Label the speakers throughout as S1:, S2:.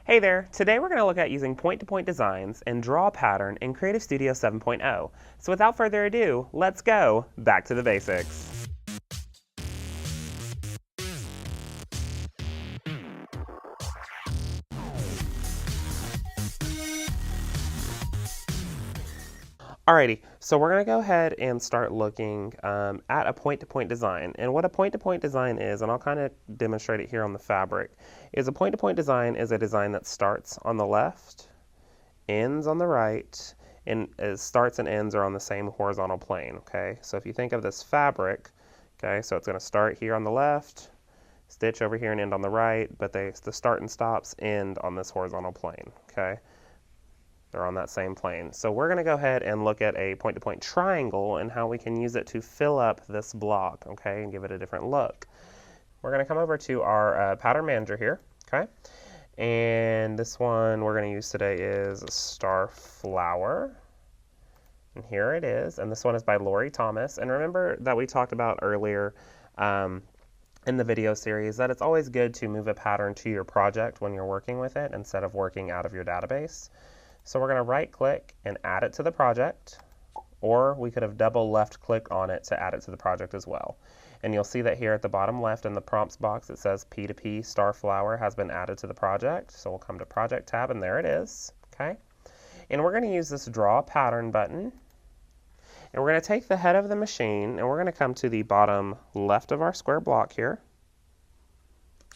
S1: Hey there! Today we're going to look at using point-to-point designs and draw a pattern in Creative Studio 7.0. So without further ado, let's go back to the basics. Alrighty, so we're going to go ahead and start looking at a point-to-point design. And what a point-to-point design is, and I'll kind of demonstrate it here on the fabric, is a point-to-point design is a design that starts on the left, ends on the right, and starts and ends are on the same horizontal plane, okay? So if you think of this fabric, okay, so it's going to start here on the left, stitch over here and end on the right, but the start and stops end on this horizontal plane, okay? They're on that same plane. So we're going to go ahead and look at a point-to-point triangle and how we can use it to fill up this block, okay, and give it a different look. We're going to come over to our pattern manager here, okay? And this one we're going to use today is Star Flower. And here it is. And this one is by Lori Thomas. And remember that we talked about earlier in the video series that it's always good to move a pattern to your project when you're working with it instead of working out of your database. So we're going to right click and add it to the project, or we could have double left click on it to add it to the project as well. And you'll see that here at the bottom left in the prompts box it says P2P Star Flower has been added to the project. So we'll come to Project tab and there it is, okay? And we're going to use this Draw Pattern button. And we're going to take the head of the machine and we're going to come to the bottom left of our square block here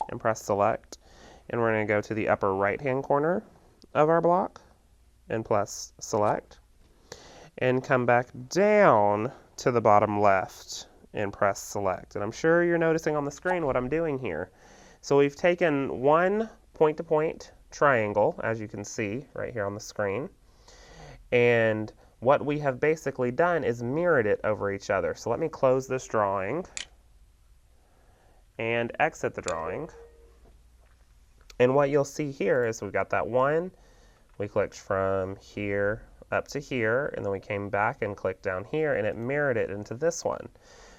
S1: and press Select. And we're going to go to the upper right hand corner of our block and press Select. And come back down to the bottom left and press Select. And I'm sure you're noticing on the screen what I'm doing here. So we've taken one point-to-point triangle, as you can see right here on the screen, and what we have basically done is mirrored it over each other. So let me close this drawing and exit the drawing. And what you'll see here is we've got that one, we clicked from here up to here, and then we came back and clicked down here, and it mirrored it into this one.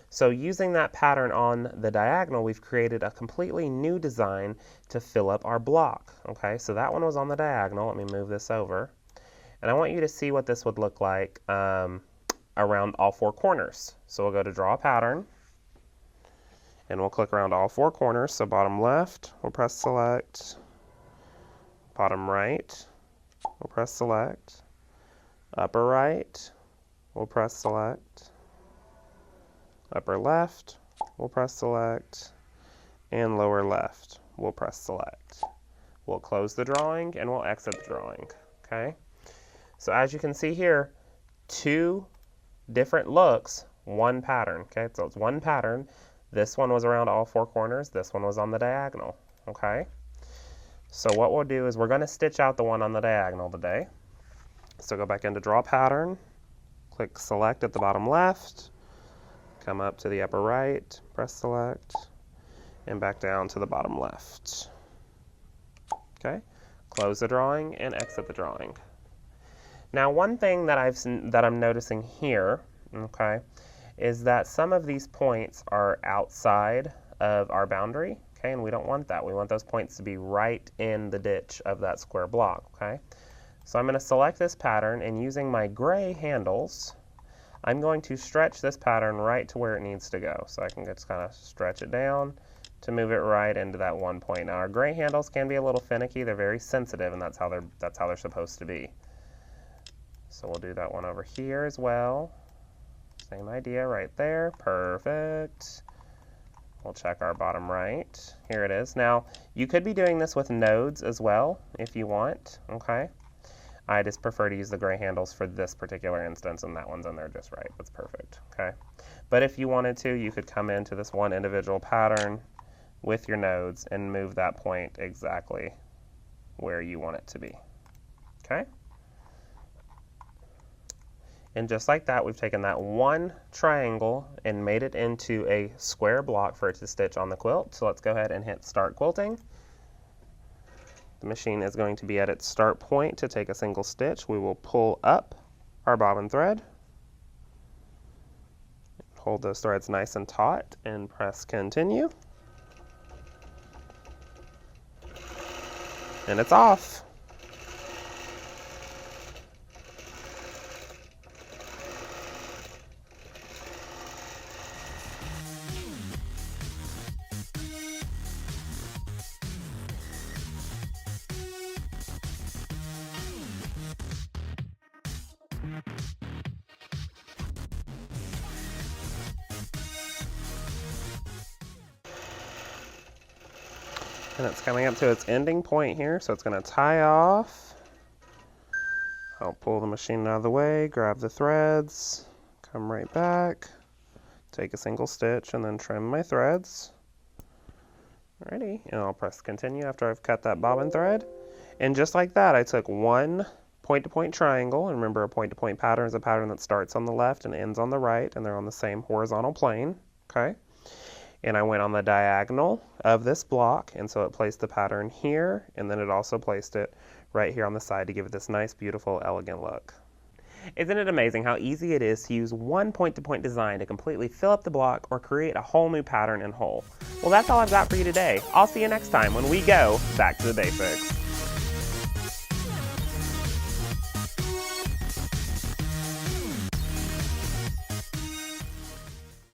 S1: So using that pattern on the diagonal, we've created a completely new design to fill up our block. Okay, so that one was on the diagonal. Let me move this over. And I want you to see what this would look like around all four corners. So we'll go to Draw a Pattern, and we'll click around all four corners. So bottom left, we'll press Select. Bottom right, we'll press Select. Upper right, we'll press Select. Upper left, we'll press Select. And lower left, we'll press Select. We'll close the drawing and we'll exit the drawing, okay? So as you can see here, two different looks, one pattern, okay? So it's one pattern. This one was around all four corners, this one was on the diagonal, okay? So what we'll do is we're going to stitch out the one on the diagonal today. So go back into Draw Pattern, click Select at the bottom left, come up to the upper right, press Select, and back down to the bottom left. Okay, close the drawing and exit the drawing. Now one thing that I'm noticing here, okay, is that some of these points are outside of our boundary, okay, and we don't want that. We want those points to be right in the ditch of that square block, okay? So I'm going to select this pattern, and using my gray handles, I'm going to stretch this pattern right to where it needs to go. So I can just kind of stretch it down to move it right into that one point. Now our gray handles can be a little finicky. They're very sensitive, and that's how they're supposed to be. So we'll do that one over here as well. Same idea right there. Perfect. We'll check our bottom right. Here it is. Now you could be doing this with nodes as well if you want, okay? I just prefer to use the gray handles for this particular instance, and that one's in there just right. That's perfect, okay? But if you wanted to, you could come into this one individual pattern with your nodes and move that point exactly where you want it to be, okay? And just like that, we've taken that one triangle and made it into a square block for it to stitch on the quilt. So let's go ahead and hit Start Quilting. The machine is going to be at its start point to take a single stitch. We will pull up our bobbin thread, hold those threads nice and taut, and press Continue. and it's off. And it's coming up to its ending point here, so it's going to tie off. I'll pull the machine out of the way, grab the threads, come right back, take a single stitch, and then trim my threads. Alrighty, and I'll press continue after I've cut that bobbin thread. And just like that, I took one point-to-point triangle, and remember a point-to-point pattern is a pattern that starts on the left and ends on the right, and they're on the same horizontal plane, okay? And I went on the diagonal of this block, and so it placed the pattern here, and then it also placed it right here on the side to give it this nice, beautiful, elegant look. Isn't it amazing how easy it is to use one point-to-point design to completely fill up the block or create a whole new pattern in whole? Well, that's all I've got for you today. I'll see you next time when we go back to the basics.